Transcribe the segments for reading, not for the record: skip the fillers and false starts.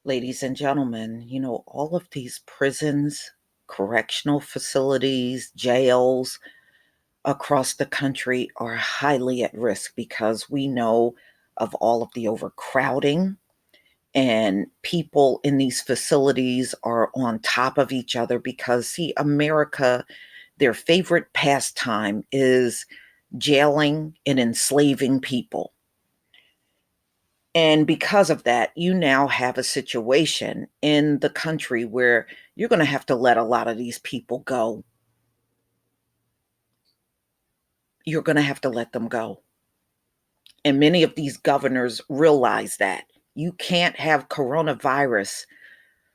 Ladies and gentlemen, all of these prisons, correctional facilities, jails across the country are highly at risk because we know of all of the overcrowding, and people in these facilities are on top of each other because, see, America, their favorite pastime is jailing and enslaving people. And because of that, you now have a situation in the country where you're going to have to let a lot of these people go. You're going to have to let them go. And many of these governors realize that. You can't have coronavirus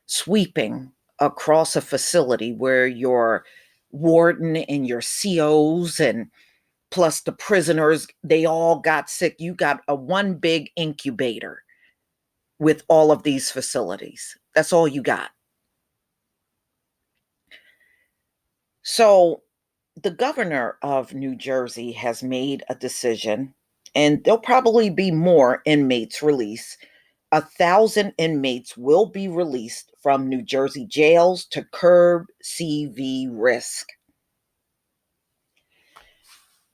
sweeping across a facility where your warden and your COs and plus the prisoners, they all got sick. You got a one big incubator with all of these facilities. That's all you got. So the governor of New Jersey has made a decision, and there'll probably be more inmates released. 1,000 inmates will be released from New Jersey jails to curb CV risk.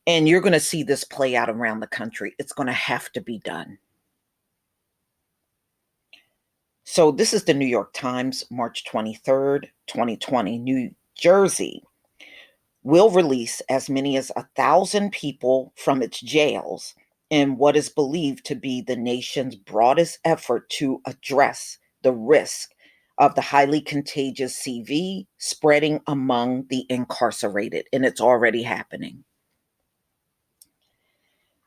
And you're going to see this play out around the country. It's going to have to be done. So, this is the New York Times, March 23rd, 2020. New Jersey will release as many as 1,000 people from its jails in what is believed to be the nation's broadest effort to address the risk of the highly contagious CV spreading among the incarcerated, and it's already happening.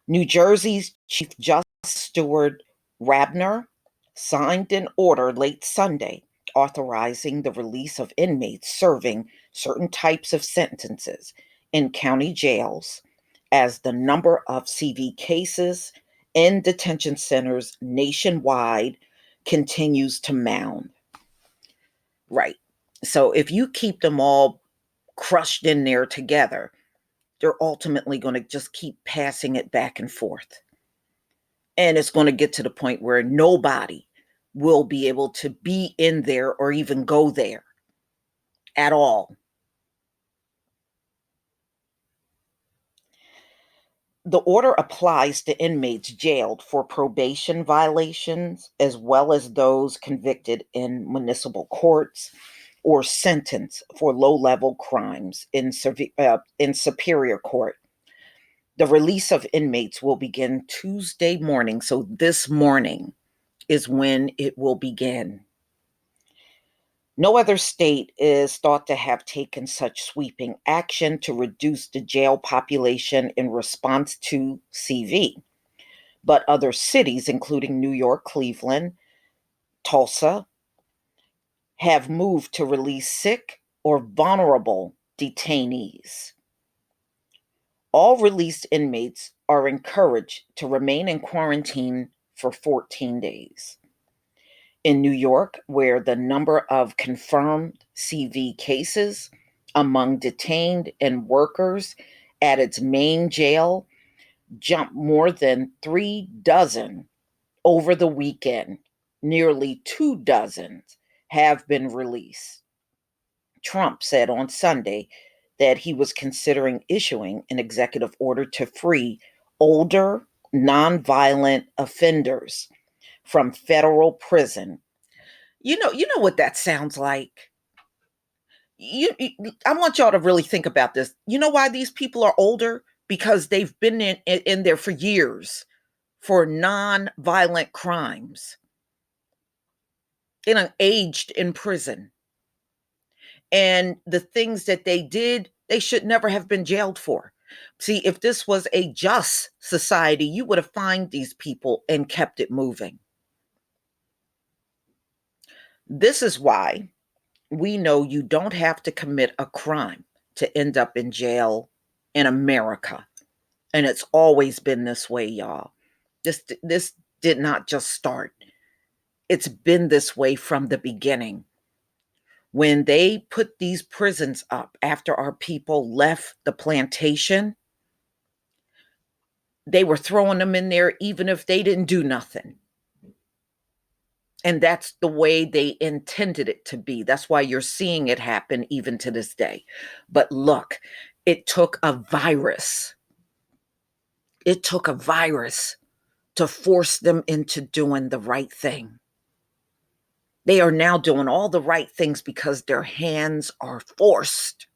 New Jersey's Chief Justice Stuart Rabner signed an order late Sunday authorizing the release of inmates serving certain types of sentences in county jails as the number of CV cases in detention centers nationwide continues to mound. Right. So if you keep them all crushed in there together, they're ultimately going to just keep passing it back and forth. And it's going to get to the point where nobody will be able to be in there or even go there at all. The order applies to inmates jailed for probation violations, as well as those convicted in municipal courts or sentenced for low level crimes in Superior Court. The release of inmates will begin Tuesday morning. So, this morning is when it will begin. No other state is thought to have taken such sweeping action to reduce the jail population in response to CV. But other cities, including New York, Cleveland, Tulsa, have moved to release sick or vulnerable detainees. All released inmates are encouraged to remain in quarantine for 14 days. In New York, where the number of confirmed CV cases among detained and workers at its main jail jumped more than 3 dozen over the weekend, nearly 2 dozen have been released. Trump said on Sunday that he was considering issuing an executive order to free older, nonviolent offenders from federal prison. You know what that sounds like. I want y'all to really think about this. You know why these people are older? Because they've been in there for years for non-violent crimes, aged in prison. And the things that they did, they should never have been jailed for. See, if this was a just society, you would have fined these people and kept it moving. This is why we know you don't have to commit a crime to end up in jail in America. And it's always been this way, y'all. This did not just start. It's been this way from the beginning. When they put these prisons up after our people left the plantation, they were throwing them in there even if they didn't do nothing. And that's the way they intended it to be. That's why you're seeing it happen even to this day. But look, it took a virus. It took a virus to force them into doing the right thing. They are now doing all the right things because their hands are forced.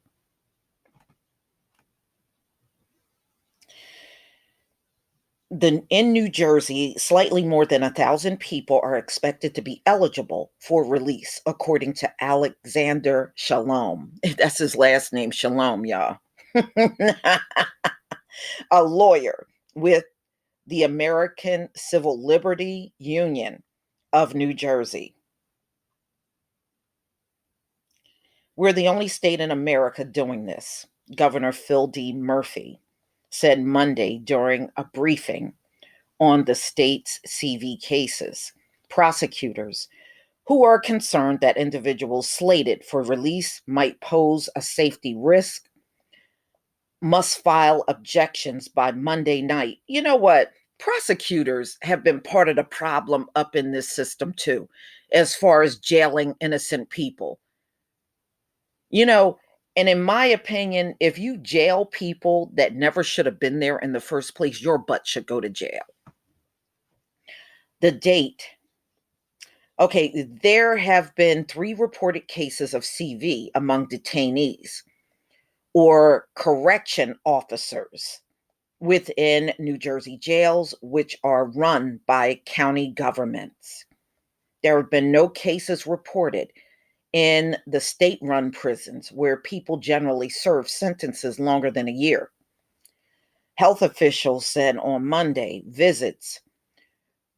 In New Jersey, slightly more than 1,000 people are expected to be eligible for release, according to Alexander Shalom. That's his last name, Shalom, y'all. A lawyer with the American Civil Liberty Union of New Jersey. We're the only state in America doing this, Governor Phil D. Murphy said Monday during a briefing on the state's CV cases. Prosecutors who are concerned that individuals slated for release might pose a safety risk must file objections by Monday night. You know what? Prosecutors have been part of the problem up in this system too, as far as jailing innocent people. You know, and in my opinion, if you jail people that never should have been there in the first place, your butt should go to jail. The date. Okay, there have been 3 reported cases of CV among detainees or correction officers within New Jersey jails, which are run by county governments. There have been no cases reported in the state run prisons where people generally serve sentences longer than a year. Health officials said on Monday visits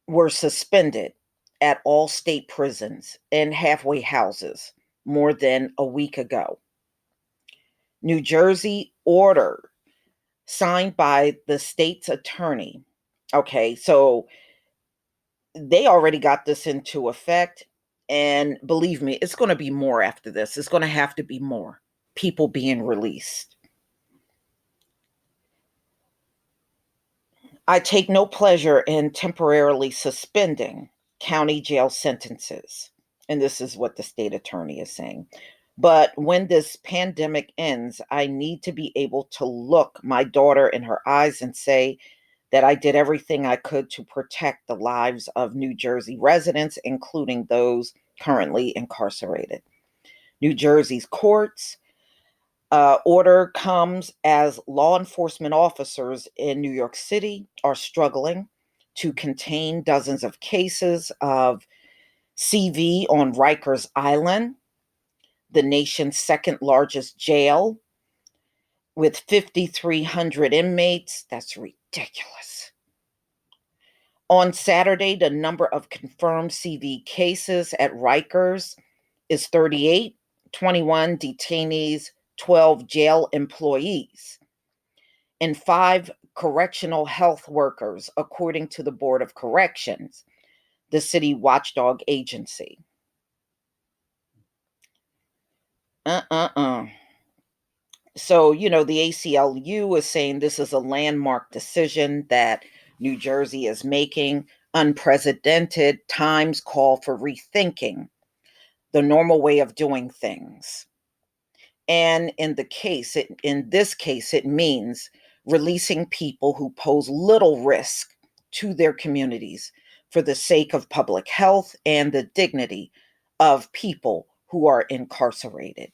were suspended at all state prisons and halfway houses more than a week ago. New Jersey order signed by the state's attorney. Okay, so they already got this into effect. And believe me, it's going to be more after this. It's going to have to be more people being released. I take no pleasure in temporarily suspending county jail sentences. And this is what the state attorney is saying. But when this pandemic ends, I need to be able to look my daughter in her eyes and say that I did everything I could to protect the lives of New Jersey residents, including those currently incarcerated. New Jersey's courts order comes as law enforcement officers in New York City are struggling to contain dozens of cases of CV on Rikers Island, the nation's second largest jail, with 5,300 inmates. That's ridiculous. On Saturday, the number of confirmed CV cases at Rikers is 38, 21 detainees, 12 jail employees, and 5 correctional health workers, according to the Board of Corrections, the city watchdog agency. So, the ACLU is saying this is a landmark decision that New Jersey is making. Unprecedented times call for rethinking the normal way of doing things. And in this case, it means releasing people who pose little risk to their communities for the sake of public health and the dignity of people who are incarcerated.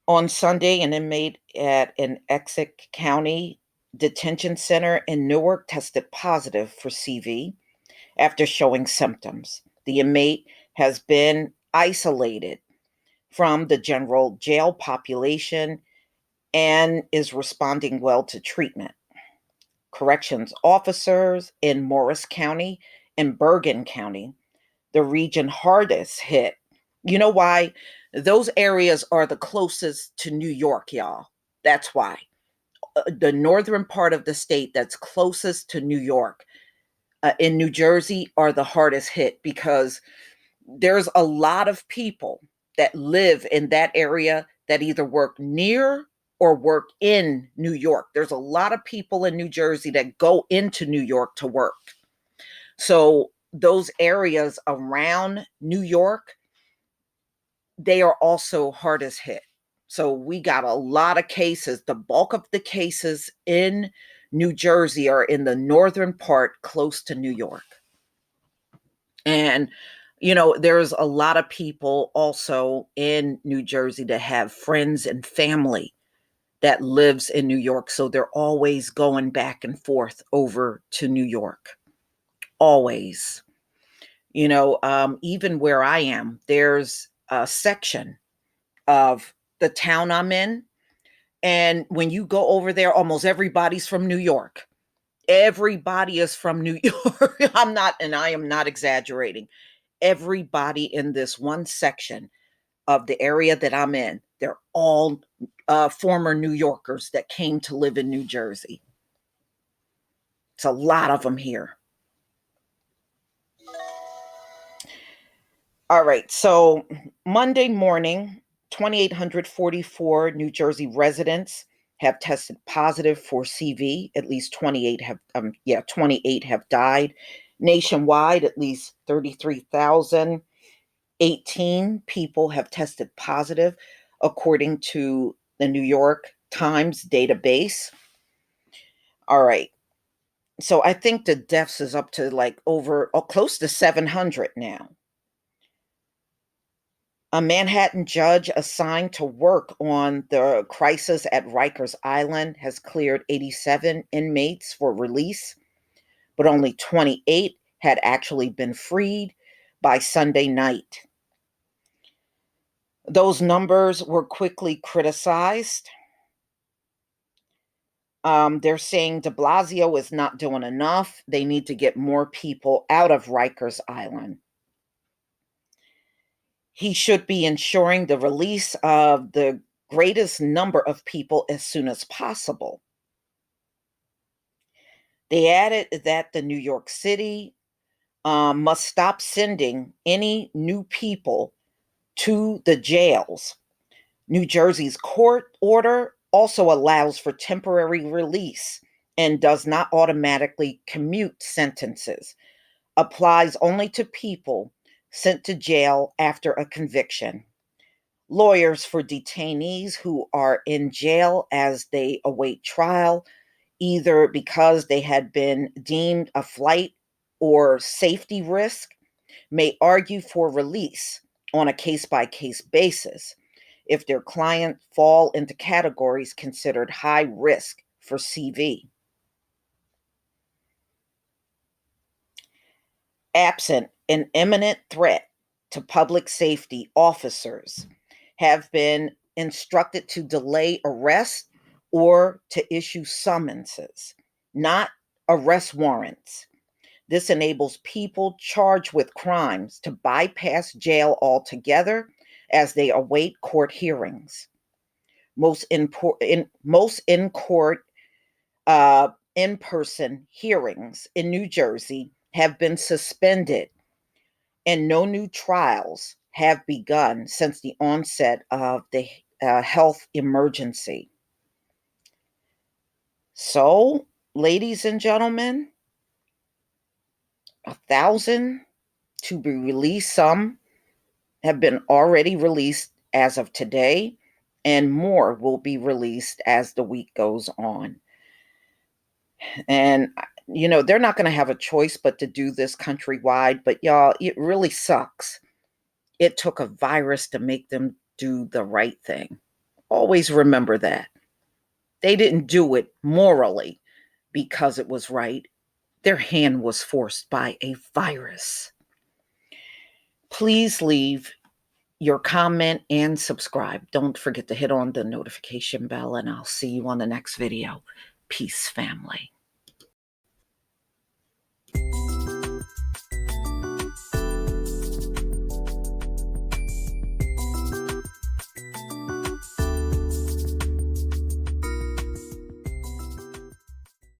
On Sunday, an inmate at an Essex County detention center in Newark tested positive for CV after showing symptoms. The inmate has been isolated from the general jail population and is responding well to treatment. Corrections officers in Morris County and Bergen County, the region hardest hit. You know why? Those areas are the closest to New York, y'all. That's why. The northern part of the state that's closest to New York in New Jersey are the hardest hit because there's a lot of people that live in that area that either work near or work in New York. There's a lot of people in New Jersey that go into New York to work. So those areas around New York, they are also hardest hit. So we got a lot of cases. The bulk of the cases in New Jersey are in the northern part close to New York. And, there's a lot of people also in New Jersey that have friends and family that lives in New York. So they're always going back and forth over to New York. Always. Even where I am, there's a section of the town I'm in. And when you go over there, almost everybody's from New York. Everybody is from New York. I am not exaggerating. Everybody in this one section of the area that I'm in, they're all former New Yorkers that came to live in New Jersey. It's a lot of them here. All right. So Monday morning, 2,844 New Jersey residents have tested positive for CV. At least 28 have died. Nationwide, at least 33,018 people have tested positive, according to the New York Times database. All right. So I think the deaths is up to like over close to 700 now. A Manhattan judge assigned to work on the crisis at Rikers Island has cleared 87 inmates for release, but only 28 had actually been freed by Sunday night. Those numbers were quickly criticized. They're saying de Blasio is not doing enough. They need to get more people out of Rikers Island. He should be ensuring the release of the greatest number of people as soon as possible. They added that the New York City must stop sending any new people to the jails. New Jersey's court order also allows for temporary release and does not automatically commute sentences, applies only to people sent to jail after a conviction. Lawyers for detainees who are in jail as they await trial, either because they had been deemed a flight or safety risk, may argue for release on a case by case basis if their client fall into categories considered high risk for CV. Absent an imminent threat to public safety, officers have been instructed to delay arrest or to issue summonses, not arrest warrants. This enables people charged with crimes to bypass jail altogether as they await court hearings. Most in court in person hearings in New Jersey have been suspended, and no new trials have begun since the onset of the health emergency. So, ladies and gentlemen, 1,000 to be released. Some have been already released as of today, and more will be released as the week goes on. And, they're not going to have a choice but to do this countrywide. But, y'all, it really sucks. It took a virus to make them do the right thing. Always remember that. They didn't do it morally because it was right. Their hand was forced by a virus. Please leave your comment and subscribe. Don't forget to hit on the notification bell, and I'll see you on the next video. Peace, family.